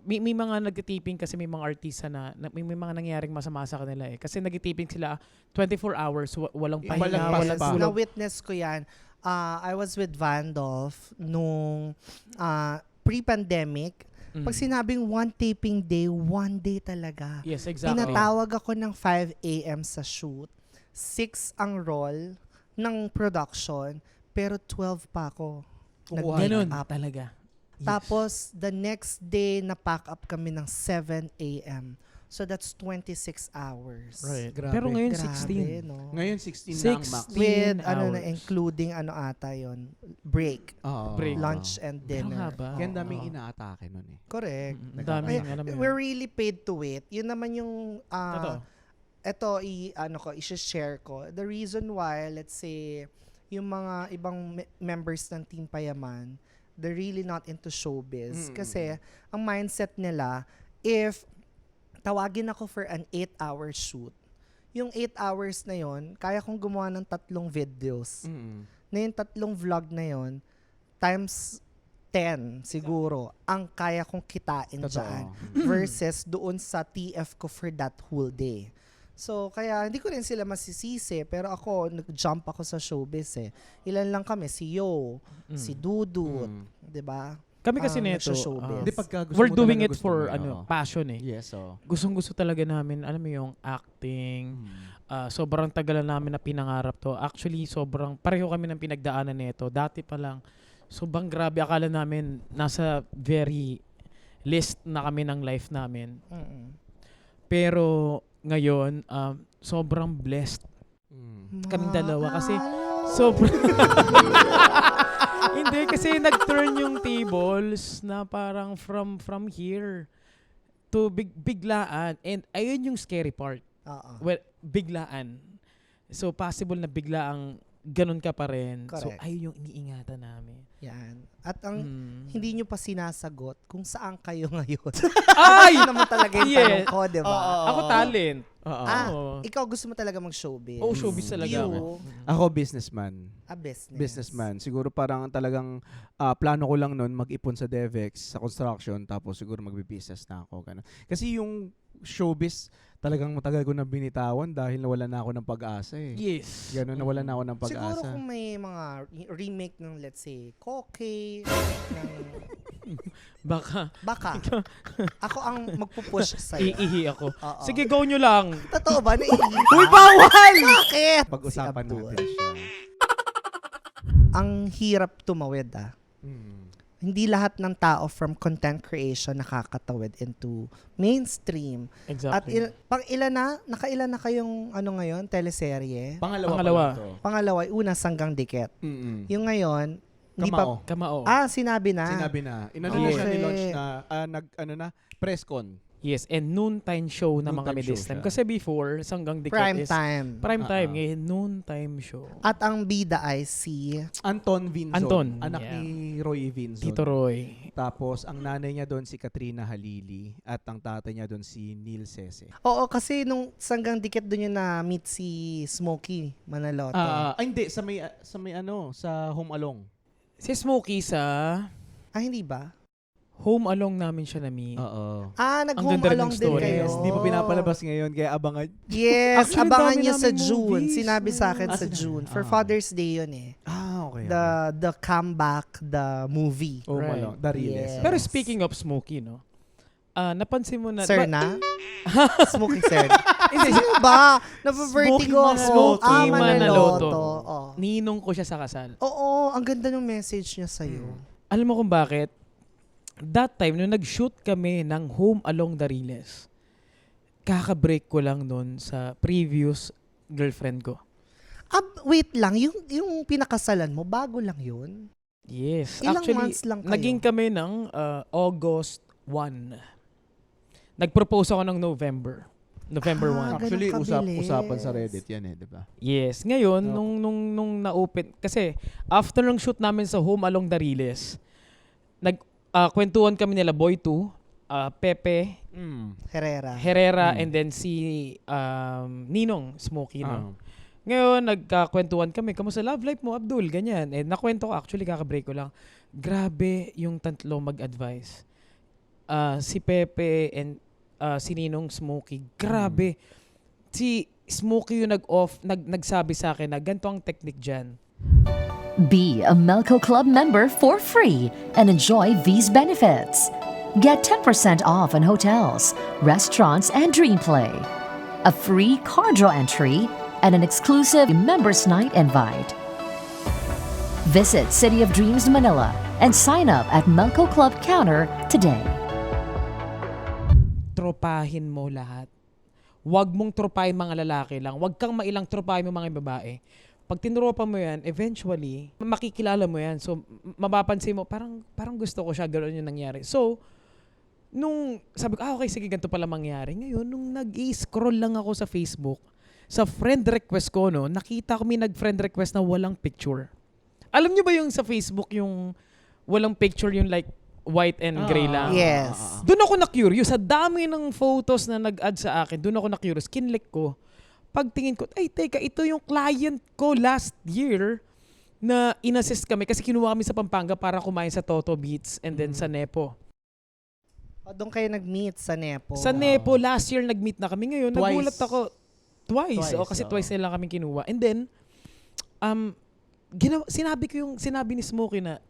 may mga nagtitiping kasi may mga artista may mga nangyayaring masama sa kanila eh. Kasi nagtitiping sila 24 hours, walang Yung pahinga, walang walang pa. tulog. Na-witness ko yan. I was with Vandolph nung pre-pandemic. Pag sinabing one taping day, one day talaga. Yes, exactly. Pinatawag ako ng 5 a.m. sa shoot. 6 ang roll ng production, pero 12 pa ako. Kukuha Ganun Nag-pick up. talaga. Yes. Tapos, the next day, na-pack up kami ng 7 a.m. So, that's 26 hours. Right. Grabe. Pero ngayon Grabe, 16. no? Ngayon 16 lang max. 16 With, hours. including, ata yon break, Oo. Break. lunch and Pero dinner. haba. Kaya ang daming Oo. inaatake nun eh. Correct. Ang daming, Ay, alam mo yun. We're really paid to wait. Yun naman yung, Totoo. ito, i-share ko. The reason why, let's say, yung mga ibang members ng Team Payaman, they're really not into showbiz. Kasi, ang mindset nila, if tawagin ako for an 8-hour shoot, yung 8 hours na yon, kaya kong gumawa ng 3 videos. Na yung 3 vlog na yon, times 10 siguro, ang kaya kong kitain Totoo. dyan. Versus doon sa TF ko for that whole day. So, kaya hindi ko rin sila masisisi, pero ako, nag-jump ako sa showbiz eh. Ilan lang kami, si Yo, si Dudut, di ba? Kami kasi neto, nagsha-showbiz. Hindi, pagka gusto we're mo doing talaga, it gusto for mo, oo. passion eh. Yes, oh. Gustong-gusto talaga namin, alam mo yung acting, sobrang tagalan namin na pinangarap to. Actually, sobrang pareho kami ng pinagdaanan nito. Dati pa lang, sobrang grabe. Akala namin nasa very list na kami ng life namin. Pero ngayon, sobrang blessed kaming dalawa kasi sobrang hindi kasi nag-turn yung tables na parang from here to biglaan, and ayun yung scary part. Well, biglaan. So possible na biglaang ganun ka pa rin. So Correct. ayun yung iniingatan namin. Yan. At ang hindi nyo pa sinasagot kung saan kayo ngayon. Ay! Yun naman talaga yung Yes. tanong ko, di ba? Ako talent. Oo. Oo. Ikaw gusto mo talaga mag-showbiz. Oo, showbiz talaga You, Ako businessman. a business. Businessman. Siguro parang talagang plano ko lang nun mag-ipon sa DevEx, sa construction, tapos siguro magbe-business na ako. Ganun. Kasi yung showbiz, talagang matagal ko na binitawan dahil nawala na ako ng pag-asa eh. Yes. Ganun, nawala na ako ng Siguro pag-asa. kung may mga remake ng, let's say, Koke, ng Baka baka. Ako ang magpupush sa'yo. iihi ako. Oo. Sige, go nyo lang. Totoo ba? Naiihi Uy, ka? bawal! Bakit? Pag-usapan Si Abdul. natin siya. Ang hirap tumawid Hindi lahat ng tao from content creation nakakatawid into mainstream. At Exactly. nakailan na kayong ngayon, teleserye? Pangalawa. Pangalawa. pa lang to. Pangalawa, una Sanggang Dikit. Yung ngayon, hindi Kamao. pa Kamao. sinabi na. Sinabi na. Inano Okay. na siya ni-launch na, press con. Yes, and noontime show naman Noontime kami this show time. siya. Kasi before, Sanggang Dikit Prime is time. prime time. Ngayon, noontime show. At ang bida ay si Anton Vinzon. Anton, Anak yeah. ni Roy Vinzon. Tito Roy. Tapos, ang nanay niya doon si Katrina Halili at ang tatay niya doon si Neil Sese. Oo, kasi nung Sanggang Dikit doon yung na-meet si Smokey Manaloto. Hindi. Sa Home Along. Si Smokey sa Hindi ba? Home Along namin siya na-meet. Oo. Nag-home ganda rin along ng din story. kayo. Yes, di pa pinapalabas ngayon, kaya abangan. Yes, Actually, abangan dami niyo sa naming June. movies. Sinabi sa akin sa sinabi. June. For Father's Day yun eh. Okay. The comeback, the movie. Home Right. Along. Dariles. Yes. Pero speaking of Smokey, no? Napansin mo na... Sir na? Smokey Sir. Sino ba? Napavertigo ako. Smokey Manaloto. Manaloto. Oh. Ninong ko siya sa kasal. Oo, ang ganda ng message niya sa'yo. Alam mo kung bakit? That time, nung nag-shoot kami ng Home Along Dariles, kaka-break ko lang nun sa previous girlfriend ko. Wait lang, yung pinakasalan mo, bago lang yun? Yes. Ilang Actually, months lang kayo? naging kami ng August 1. Nag-propose ako ng November November 1. Ganun Actually, kabilis. usapan sa Reddit yan eh, di ba? Yes. Ngayon, Oh. nung na-open, kasi after ng shoot namin sa Home Along the Riles, kwentuhan kami nila Boy 2, Pepe, Herrera. and then si Ninong Smokey. Ah. No? Ngayon, nagkakwentuhan kami, kamusta love life mo, Abdul? Ganyan. Eh, nakwento ko, actually, kakabreak ko lang. Grabe yung tatlo mag-advise. Si Pepe and si Ninong Smokey. Grabe. Si Smokey yung nagsabi sa akin na ganito ang technique dyan. Be a Melco Club member for free and enjoy these benefits. Get 10% off on hotels, restaurants, and DreamPlay. A free car draw entry and an exclusive members night invite. Visit City of Dreams Manila and sign up at Melco Club counter today. Tropahin mo lahat. Huwag mong tropahin mga lalaki lang. Huwag kang mailang tropahin mo mga babae. Pag tinropa mo yan, eventually, makikilala mo yan. So, mapapansin mo, parang gusto ko siya, gano'n yung nangyari. So, nung sabi ko, okay, sige, ganito pala mangyari. Ngayon, nung nag-i-scroll lang ako sa Facebook, sa friend request ko, no, nakita ko may nag-friend request na walang picture. Alam niyo ba yung sa Facebook, yung walang picture, yung like white and gray lang? Yes. Doon ako na-curious. Sa dami ng photos na nag-add sa akin, doon ako na-curious. Kinlik ko. Pagtingin ko, ay, teka, ito yung client ko last year na inassist kami kasi kinuha kami sa Pampanga para kumain sa Toto Beats and then sa Nepo. Doon kayo nag-meet sa Nepo. Sa Nepo, last year nag-meet na kami. Ngayon, Twice. nagulat ako. Twice. O, kasi oo. twice nila kami kinuha. And then, sinabi ni Smokey na,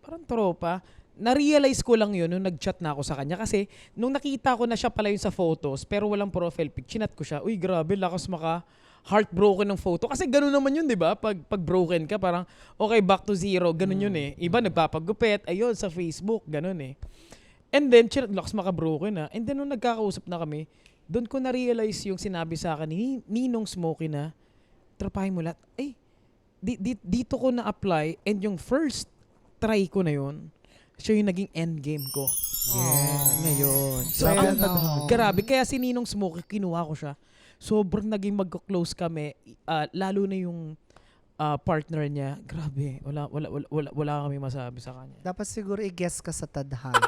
parang tropa, na-realize ko lang yun nung nag-chat na ako sa kanya. Kasi, nung nakita ko na siya pala yun sa photos, pero walang profile pic, chinat ko siya, uy, grabe, lakas heartbroken ng photo. Kasi gano'n naman yun, di ba? Pag broken ka, parang, okay, back to zero. Gano'n yun eh. Iba, nagpapagupit. Ayun, sa Facebook. Gano'n eh. And then, lakas broken na. And then, nung nagkakausap na kami, doon ko na-realize yung sinabi sa akin ni Ninong Smokey na, trapahin mo lahat. Ay, dito ko na-apply and yung first try ko na yun, siya yung naging endgame ko. Ngayon. So, Well, grabe. Kaya si Ninong Smokey, kinuha ko siya. Sobrang naging mag-close kami. Lalo na yung partner niya. Grabe. Wala kami masabi sa kanya. Dapat siguro i-guess ka sa tadhana.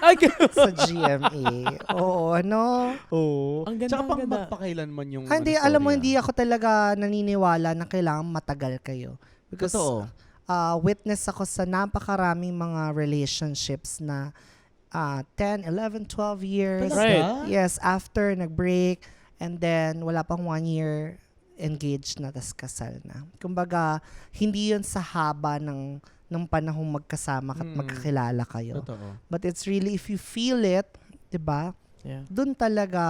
Ay, sa GMA. Oo, ano? Oo. Ang ganda, Tsaka ang pang ganda. magpakailanman yung Hindi, ano, alam mo, story, hindi ako talaga naniniwala na kailangan matagal kayo. Because Totoo. witness ako sa napakaraming mga relationships na 10, 11, 12 years. Right. Yes, after nag-break and then wala pang 1 year engaged na tas kasal na. Kumbaga, hindi yun sa haba ng panahong magkasama at magkakilala kayo. Totoo. But it's really, if you feel it, 'di ba? Yeah. Doon talaga,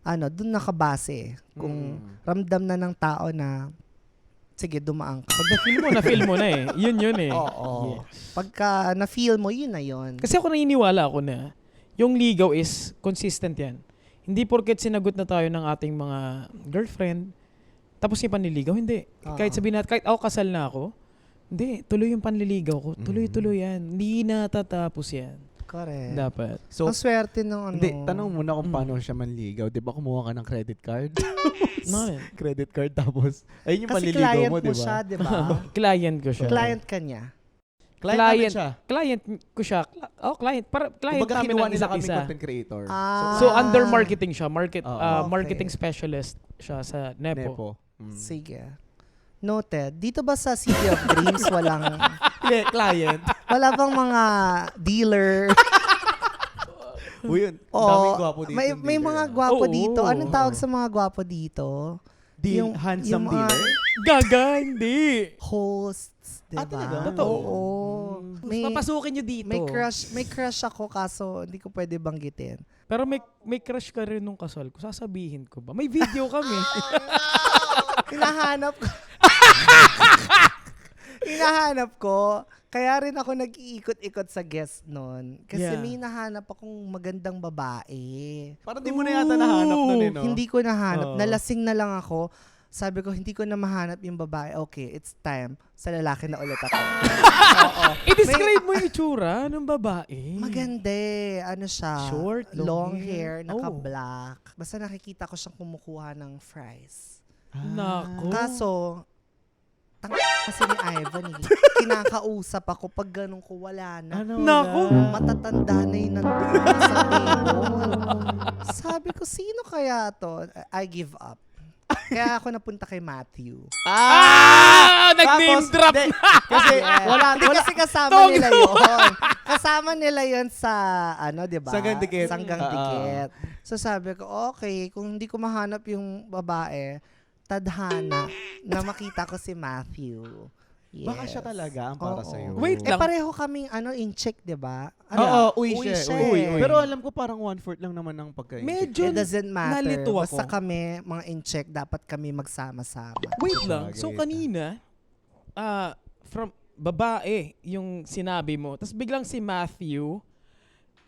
doon nakabase. Kung ramdam na ng tao na, sige, dumaan ka. Pag na-feel mo na eh. Yun eh. Oo. Yes. Pagka na-feel mo, yun na yun. Kasi ako naniniwala ako na yung ligaw is consistent yan. Hindi porket sinagot na tayo ng ating mga girlfriend, tapos yung panliligaw, hindi. Kahit sabihin natin, kahit ako kasal na ako, hindi, tuloy yung panliligaw ko. Tuloy-tuloy yan. Hindi natatapos yan. Correct. Dapat. So, Ang swerte nung ano. hindi, tanong muna kung paano siya manligaw. Di ba kumuha ka ng credit card? No, Credit card tapos, ayun yung Kasi panliligaw client mo, mo di ba? siya, di ba? client ko siya. Client ka niya. Client namin siya. Client ko siya. Client. Client Kumbaga namin kinuha ng nila isa't kami isa. content creator. So, under marketing siya. Okay. Marketing specialist siya sa Nepo. Nepo. Sige. Noted. Dito ba sa City of Dreams walang, Yeah, client. wala bang mga dealer? Uy, yun. Oo, Daming gwapo dito. may mga gwapo Oo. dito. Anong tawag sa mga gwapo dito? Handsome yung mga dealer? Gaga, hindi. hosts, diba? talaga? Totoo. Oo. May, Papasukin nyo dito. may crush ako kaso hindi ko pwede banggitin. Pero may crush ka rin nung kasal ko. Sasabihin ko ba? May video kami. Hinahanap ko. Hinahanap ko. Kaya rin ako nag-iikot-ikot sa guest nun. Kasi Yeah. may nahanap akong magandang babae. Parang di mo na yata nahanap nun eh, no? Hindi ko nahanap. Oo. Nalasing na lang ako. sabi ko, hindi ko na mahanap yung babae. Okay, it's time. Sa lalaki na ulit ako. Oo. I-describe mo yung itsura ng babae. Maganda eh. Ano siya? Short, long long hair, hair. naka-black. Basta nakikita ko siyang kumukuha ng fries. Nako. Kaso, kasi ni Ivan eh. Kinakausap ako pag ganun ko, wala na. Nako. Matatanda na yung nandun sa table. Sabi ko, sino kaya to? I give up. Kaya ako napunta kay Matthew. Nag-name drop Hindi, na. kasi Hindi kasi kasama nila yun. Kasama nila yun sa, ano, di ba? Sanggang dikit. Sanggang dikit. So sabi ko, okay, kung hindi ko mahanap yung babae, tadhana na makita ko si Matthew. Yes. Baka siya talaga ang para Oo. sa'yo. Wait lang. pareho kaming in check, di ba? Oo, uwi siya. siya eh. Pero alam ko parang 1/4 lang naman ang pagkain. Medyo It doesn't matter. nalito ako. Basta kami, mga in check, dapat kami magsama-sama. Wait lang. Sabagay. So kanina, from babae yung sinabi mo. Tapos biglang si Matthew.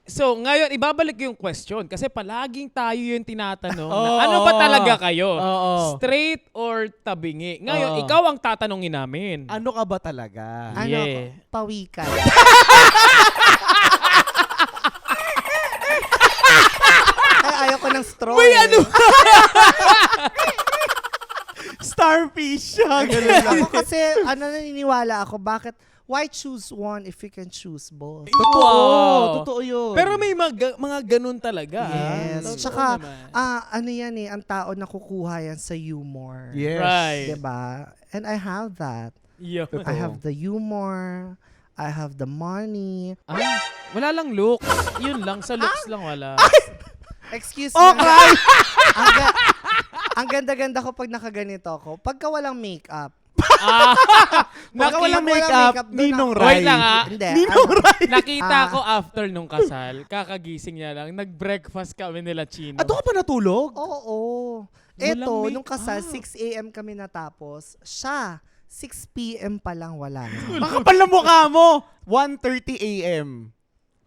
So ngayon, ibabalik ko yung question. Kasi palaging tayo yung tinatanong na, ano ba talaga kayo? Oo. Straight or tabingi? Ngayon, Oo. ikaw ang tatanungin namin. Ano ka ba talaga? Ano, Yeah. pawikan. Ay, ayaw ko ng straw. May ano? Starfish siya. Ako kasi, naniniwala ako, why choose one if you can choose both? Wow. Totoo yun. Pero may mga ganun talaga. Yes. Totoo Tsaka, naman. ano yan eh, ang tao nakukuha yan sa humor. Yes. Right. Diba? And I have that. Yun. I have the humor. I have the money. Wala lang looks. Yun lang. Sa looks lang wala. Excuse me. Okay. Ang ganda-ganda ko pag nakaganito ako. Pagka walang makeup. Pagka walang Walang makeup, makeup, doon Ninong ako- Rai. Wait lang ah. Hindi. Ninong Rai. Nakita Ah. ko after nung kasal, kakagising niya lang, nag-breakfast kami nila Chino. Doon ka pa natulog? Oo. Walang Eto, make- nung kasal, 6 a.m. kami natapos. Siya, 6 p.m. pa lang wala na. Makapal na mukha mo. 1:30 a.m.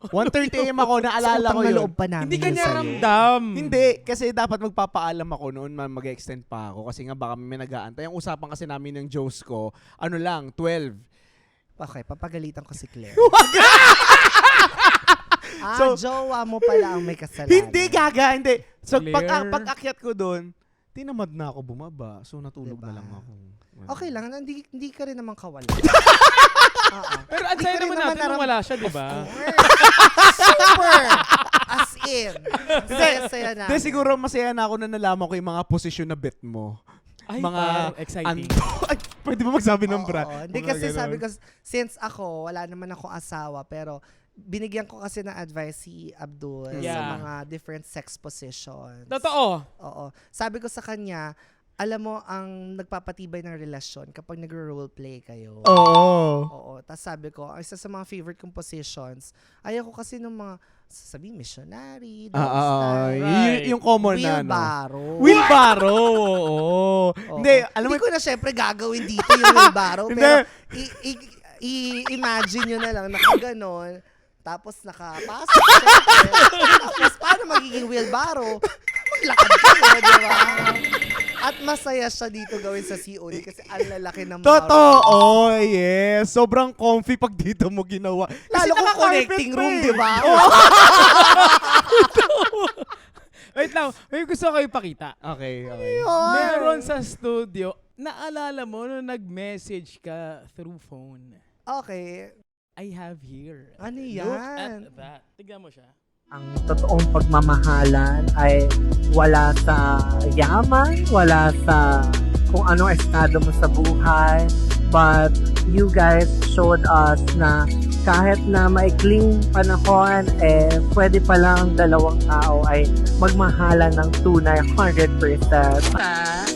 1:30 a.m. ako, naalala ko Utang na yun. loob pa namin Hindi ka yun niya sa'yo. ramdam. Hindi, kasi dapat magpapaalam ako noon, mag-extend pa ako. Kasi nga baka may nag-aantay. Ang usapan kasi namin ng Joes ko, 12. Okay, papagalitan ko si Claire. So- jowa mo pala ang may kasalanan. Hindi, gaga, hindi. So, Claire. pag-akyat ko doon, tinamad na ako bumaba. So, natulog Diba? na lang ako. Okay lang, hindi ka rin naman kawala. Oo. Pero ang Hindi saya ko rin naman naman natin nung wala siya, di ba? Super! As in. Saya na. Hindi, siguro masaya na ako na nalaman ko yung mga posisyon na bet mo. Ay, Mga parang exciting. Ay, pwede ba magsabi ng brand? Oo. Hindi Mga kasi ganon. sabi ko, since ako, wala naman akong asawa, pero binigyan ko kasi ng advice si Abdul sa Yeah. mga different sex positions. Totoo. Oo. Sabi ko sa kanya, alam mo, ang nagpapatibay ng relasyon kapag nagro-roleplay kayo. Oo. Oo. Tapos sabi ko, isa sa mga favorite kong positions, ayaw ko kasi ng mga, sasabihin, missionary, dog style, Right. Yung common na, no? wheelbarrow. Wheelbarrow, oo. Oo. Hindi, alam mo, Hindi ko na syempre gagawin dito yung wheelbarrow. Hindi. Pero i-imagine nyo na lang, nakaganon, tapos nakapasok. syempre. Tapos paano magiging wheelbarrow? Maglakad kayo, di ba? At masaya siya dito gawin sa COD kasi ang lalaki ng totoo, yes. Sobrang comfy pag dito mo ginawa. Lalo kung naka-carpet connecting pa room, eh. di ba? Wait lang, may gusto ko ipakita. Okay, okay. Meron sa studio, naalala mo nung nag-message ka through phone. Okay. I have here. Ano Look yan? at that. Tignan mo siya. Ang totoong pagmamahalan ay wala sa yaman, wala sa kung anong estado mo sa buhay. But you guys showed us na kahit na maikling panahon, pwede palang dalawang tao ay magmahalan ng tunay 100%.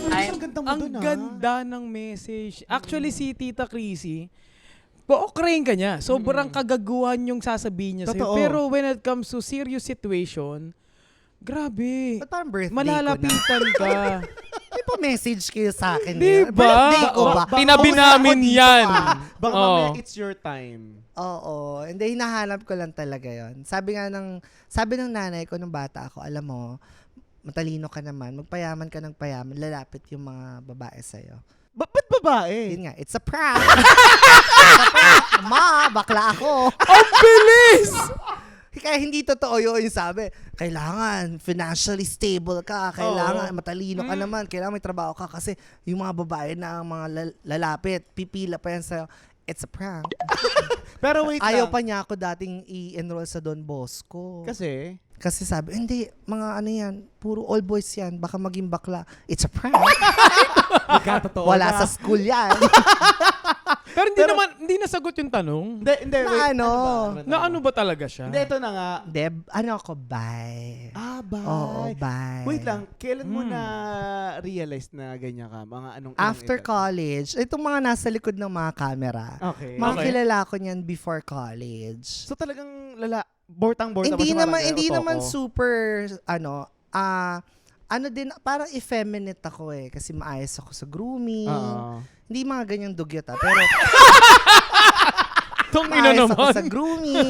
Ang ganda mo Ang dun, ah. ganda ng message. Actually, si Tita Chrissy, po-okrayin ka niya. Sobrang kagaguhan yung sasabihin niya sa'yo. Totoo. Pero when it comes to serious situation, grabe. Ba't parang birthday Malalapitan ka. ko na? Di ba message kayo sa akin? Di yun? ba? Birthday ko ba? Tinabi Kamusta namin ako dito, yan. ah? Baka Oo. mamaya, it's your time. Oo. Hindi, hinahanap ko lang talaga yon. Sabi ng nanay ko nung bata ako, alam mo, matalino ka naman, magpayaman ka ng payaman, lalapit yung mga babae sa'yo. Ba't babae? Yun nga, it's a prank. It's a prank. Ma, bakla ako. Ang bilis! Kaya hindi totoo yun yung sabi. Kailangan financially stable ka. Kailangan matalino ka naman. Kailangan may trabaho ka. Kasi yung mga babae na ang mga lalapit, pipila pa yan sa'yo. It's a prank. Pero wait Ayaw lang. pa niya ako dating i-enroll sa Don Bosco. Kasi, sabi, hindi, mga ano yan, puro all boys yan. Baka maging bakla. It's a prank. nagkatotoo Wala na. sa school yan. Pero hindi nasagot yung tanong. Hindi, Na wait. ano? Na ano ba talaga siya? Hindi, ito na nga. Deb, ano ako, bye. Bye. Oo, bye. Wait lang, kailan mo na realize na ganyan ka? Mga anong After edad? college, itong mga nasa likod ng mga camera. Okay. Mga Okay. kilala ko niyan before college. So talagang bortang-borta Hindi pa siya, naman parang hindi ganun, naman toko. super ano din, parang effeminate ako kasi maayos ako sa grooming. Oo. Hindi mga ganyang dugyot pero Tong ina maayos ako naman. sa grooming.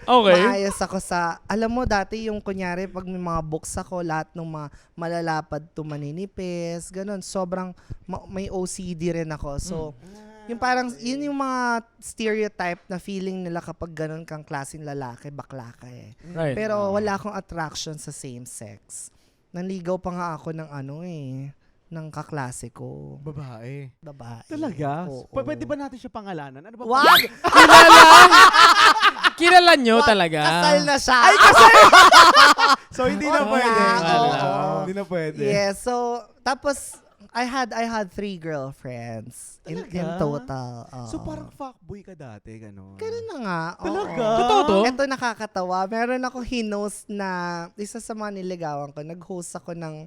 Okay. Maayos ako sa, alam mo dati yung kunyari pag may mga books ako, lahat ng mga malalapad to maninipis, ganun. Sobrang may OCD rin ako. So, yung parang, yun yung mga stereotype na feeling nila kapag ganun kang klaseng lalaki, bakla ka Right. Pero wala akong attraction sa same sex. Nanligaw pa nga ako ng ng kaklase ko. Babae. Babae. Talaga? Oo. Pwede ba natin siya pangalanan? Ano ba? Wag! Kilala nyo talaga. Kasal na siya. So, hindi na Oo pwede. nga, oo. Hindi na pwede. Yeah, so, tapos, I had 3 girlfriends in Talaga? total. Oo. So, parang fuckboy ka dati, gano'n? Ganun na nga. oo. Talaga? Totoo to? Ito nakakatawa. Meron ako hinost na, isa sa mga niligawan ko, nag-host ako ng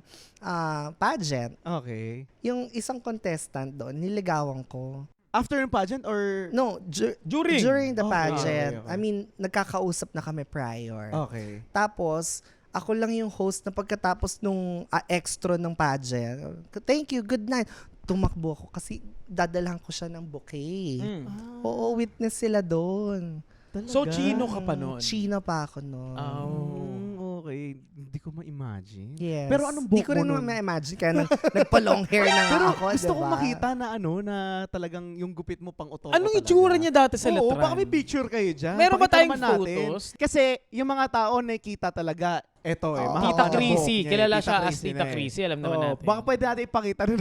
pageant. Okay. Yung isang contestant doon, niligawan ko. After yung pageant or... No, During. the Okay, pageant. okay. I mean, nagkakausap na kami prior. Okay. Tapos, ako lang yung host na pagkatapos nung extra ng pageant. Thank you, good night. Tumakbo ako kasi dadalhan ko siya ng bouquet. Mm. Oo, witness sila doon. So, chino ka pa noon? Chino pa ako noon. Okay. Hindi ko ma-imagine. Yes. Pero anong Di book ko rin mo naman nun? ma-imagine kaya nagpa-long hair na nga Pero ako, gusto kong diba? makita na na talagang yung gupit mo pang oto. Anong itsura niya dati sa Oo, letran? baka may picture kayo dyan. Meron ba Pakita tayong naman natin. photos? Kasi yung mga tao nakikita talaga, eto Oo. mahaba Tita na Chrissy. buhok niya, Kilala Tita siya as Chrissy Tita na eh. Chrissy. Alam naman Oo, natin. baka pwede natin ipakita na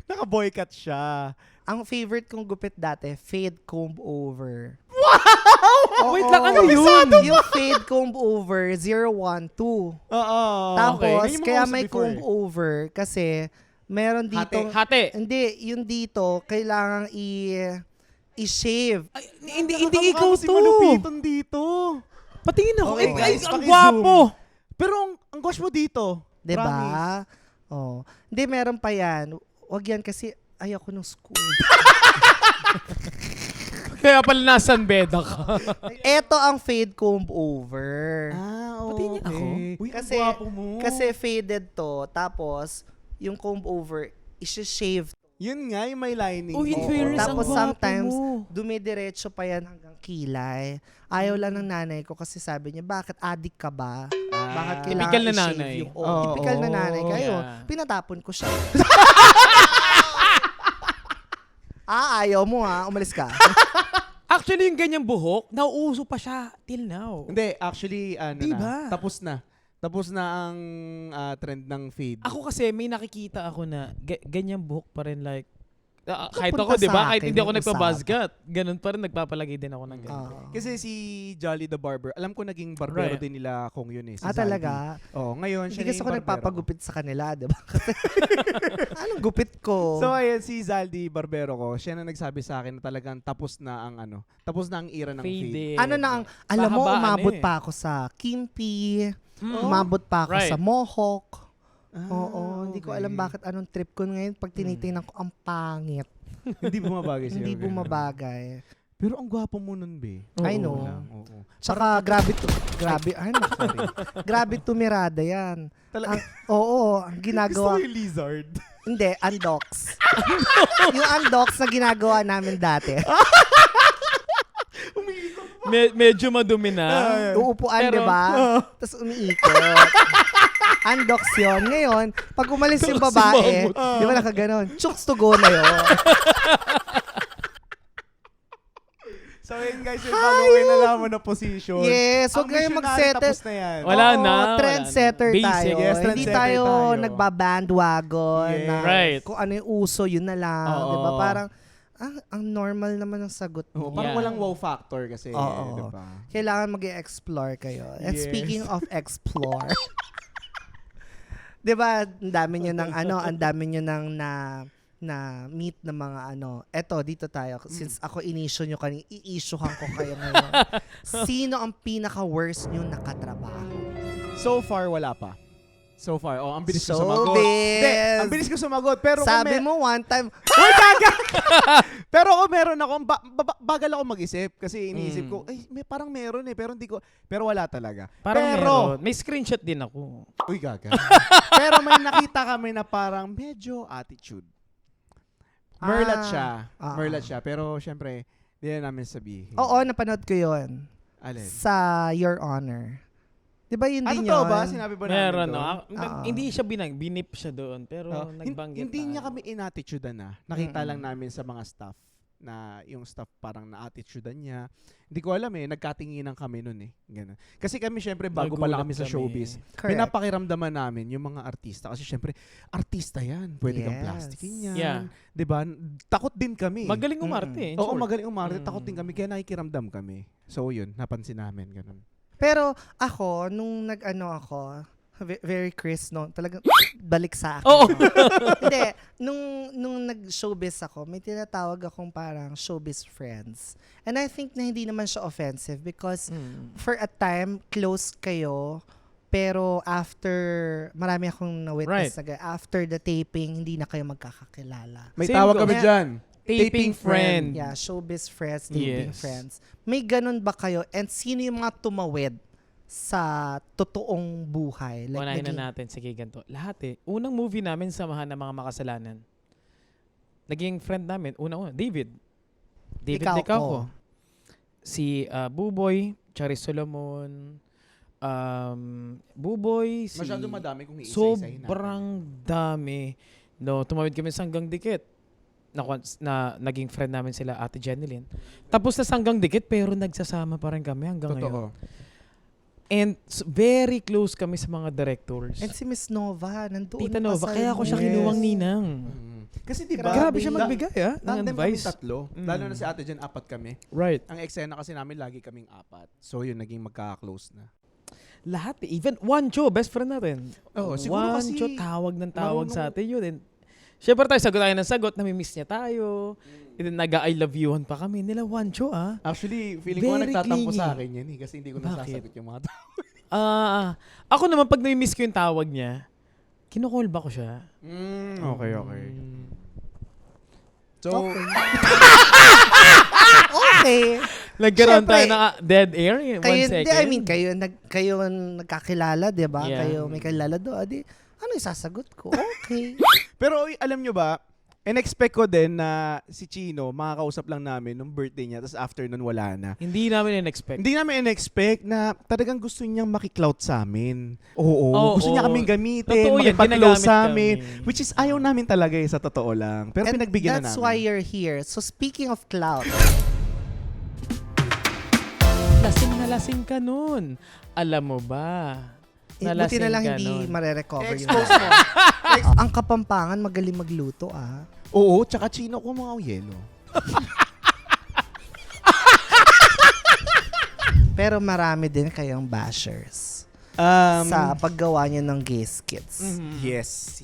naka-boycott siya. Ang favorite kong gupit dati, fade comb over. Wait lang, ano yun? Yung fade comb over, 012. Oo. Tapos, Yun yung mga kaya uso may before comb over kasi meron dito. Hati. Hindi, yung dito, kailangan i-shave. Ay, hindi Kamukha ikaw mo si to. Malupiton dito. Patingin ako. Okay, Ay, guys, ang paki-zoom. gwapo. Pero ang gwash mo dito. Promise. Diba? Oh. Hindi, meron pa yan. Wag yan kasi ayoko ng school. Kaya pala nasan beda ka. Ito ang fade comb over. Pati niya ako. Uy, Kasi- ang gwapo mo. Kasi faded to, tapos yung comb over, isi-shave. Yun nga, yung may lining. Oh, in Oo. fairness, ang Tapos gwapo sometimes, mo. dumidiretso pa yan hanggang kilay. Ayaw lang ng nanay ko kasi sabi niya, bakit addict ka ba? Bakit kailangan Typical na i-shave nanay. yung Oo. typical na nanay. Kaya yun, Yeah. pinatapon ko siya. Ayaw mo umalis ka. Actually, yung ganyang buhok, nauuso pa siya till now. Hindi, actually, Diba? tapos na. Tapos na ang trend ng fade. Ako kasi may nakikita ako na ganyang buhok pa rin like kahit Papunta ako, di ba? sa Kahit akin hindi ako yung nagpabazgat. Ganun pa rin, nagpapalagay din ako ng ganun. Oo. Kasi si Jolly the Barber, alam ko naging barbero Right. din nila kung yun eh. Si Talaga? Zaldi. Oo, ngayon Hindi siya kasi na ako yung barbero nagpapagupit sa kanila, di ba? Kasi, anong gupit ko? So ayun, si Zaldi Barbero ko, siya na nagsabi sa akin na talagang tapos na ang tapos na ang era ng fade. Faded. ano na ang, alam mo, Pahabaan umabot eh. pa ako sa Kimpi, Mm. umabot pa ako Right. sa Mohawk. Ah, Oo, hindi ko okay. alam bakit anong trip ko ngayon pag tinitingnan ko ang pangit. Hindi bumabagay sa'yo. Hindi ganun. bumabagay. Pero ang gwapo mo nun, be. I Oo. know. Lang, oo. Tsaka grabe tumirada yan. Talaga. Oo, ang Gusto ginagawa, ko yung lizard. hindi, undox. Yung undox na ginagawa namin dati. Medyo madumi na. Uupuan, Pero- di ba? Tapos umiikot. Undox yun. Ngayon, pag umalis yung Tulog si babae, Mamut. di ba nakaganon? Chooks to go na yun. So yun guys, yung bago kayo nalaman na position. Yes, huwag Ang kayo missionary mag-settle. tapos na yan. Wala na. Trendsetter Basic. tayo. Yes, Hindi trendsetter tayo tayo. nagbabandwagon. Yes. Na Right. kung ano yung uso, yun na lang. Oo. Di ba? Parang, ang normal naman ng sagot Oo, mo. parang Yeah. walang wow factor kasi. Oo. Diba? Kailangan mag-explore kayo. And Yes. speaking of explore, 'di ba, ang dami niyo ng ang dami niyo ng na meet ng mga Eto, dito tayo. Since ako in-issue nyo kanina, i-issuehan ko kayo ngayon. Sino ang pinaka-worst nyo nakatrabaho? So far, wala pa. So far. Oh, ang bilis ko Showbiz. sumagot. Hindi, ang bilis ko sumagot. Pero Sabi mo one time, Uy, gaga! Pero kung meron ako, bagal ako mag-isip. Kasi iniisip ko, parang meron pero hindi ko, pero wala talaga. Parang pero, meron. May screenshot din ako. Uy, gaga. Pero may nakita kami na parang medyo attitude. Merlat siya. Merlat siya. Pero syempre, hindi na namin sabihin. oo, napanood ko yun. Alin? Sa Your Honor. Di ba yun din Totoo yun? ba? Sinabi ba namin Meron, doon? no? Hindi siya binip siya doon, pero nagbanggit Hindi tayo. niya kami inattitudean na. Nakita lang namin sa mga staff na yung staff parang na-attitudean niya. Hindi ko alam nagkatinginan kami nun Ganun. Kasi kami syempre bago pa lang kami sa showbiz. Correct. Pinapakiramdaman namin yung mga artista. Kasi syempre, artista yan. Pwede kang Yes. plastikin yan. Yeah. Diba? Takot din kami. Magaling umarte. in Oo, short. magaling umarte. Takot din kami. Kaya nakikiramdam kami. So yun, napansin namin. Ganun. Pero ako, nung ako, very Chris, no? Talagang balik sa akin. Oo. no? Hindi, nung nag-showbiz ako, may tinatawag akong parang showbiz friends. And I think na hindi naman siya offensive because for a time, close kayo, pero after, marami akong na-witness after the taping, hindi na kayo magkakakilala. May Same tawag go. kami Yeah. dyan. Taping friend. Yeah, showbiz friends, taping Yes. friends. May ganun ba kayo? And sino yung mga tumawid sa totoong buhay? Unahin naging- na natin. Sige, ganito. Lahat Unang movie namin, Samahan ng Mga Makasalanan. Naging friend namin, David. David Ikaw Licauco. ko. Si Buboy, Charis Solomon, Buboy, si... Masyado madami kung iisa-isahin natin. Sobrang dami. No, tumawid kami sa Sanggang Dikit. Na naging friend namin sila Ate Jeneline. Tapos na Sanggang Dikit pero nagsasama pa rin kami hanggang ngayon. Totoo. And very close kami sa mga directors. And si Miss Nova, nandoon Tita na Nova, kasal kaya mo. ko siya kinuwang ninang. Kasi diba, Grabe siya magbigay ng Tandem kami advice. tatlo. Lalo na si Ate Jen, 4 kami. Right. Ang eksena kasi namin, lagi kaming 4. So yun, naging magkaka-close na. Lahat even Juancho, best friend natin. Oo, siguro kasi Juancho, tawag ng tawag marunong- sa atin yun. And syempre tayo, sagot tayo ng sagot, namimiss niya tayo. And then nag-I love you-han pa kami. Nila Juancho Actually, feeling ko Very nagtatampo clingy. sa akin yan kasi hindi ko Bakit? nasasagot yung mga tao. Ako naman, pag namimiss ko yung tawag niya, kinukall ba ko siya? Okay. So, Okay. Nagkaroon Syempre, tayo ng dead air. Kayo, 1 second. I mean, kayo nagkakilala, di ba? Yeah. Kayo may kilala doon. Adi, ano yung sasagot ko? Okay. pero alam nyo ba, in-expect ko din na si Chino, makakausap lang namin nung birthday niya, tapos after nun wala na. Hindi namin in-expect. Hindi namin in-expect na talagang gusto niyang makiklout sa amin. Oo. Oo, Gusto niya oo. kaming gamitin, Totoo yan, makipag-close ginagamit sa amin. kami. Which is ayaw namin talaga sa totoo lang. Pero And pinagbigyan na that's namin. why you're here. So speaking of clout, Lasing ka nun. Alam mo ba? buti na lang ka hindi nun. marerecover yun. Expose mo. Ang Kapampangan, magaling magluto Oo, tsaka Chino ko mga yelo. Pero marami din kayong bashers sa paggawa niyo ng gay skits. Yes.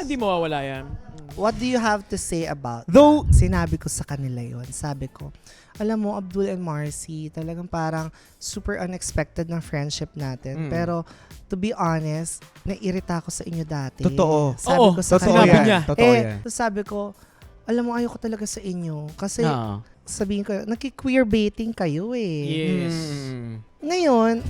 Di mawawala yan. What do you have to say about Though- that? Sinabi ko sa kanila yon. Sabi ko, alam mo, Abdul and Marcy, talagang parang super unexpected ng friendship natin. Pero, to be honest, nairita ako sa inyo dati. Totoo. Sabi Oo, ko sa totoo kanila. yan. Totoo yan. Tapos sabi ko, alam mo, ayoko talaga sa inyo. Kasi, Ah. sabihin ko, nagki-queer baiting kayo Yes. Ngayon,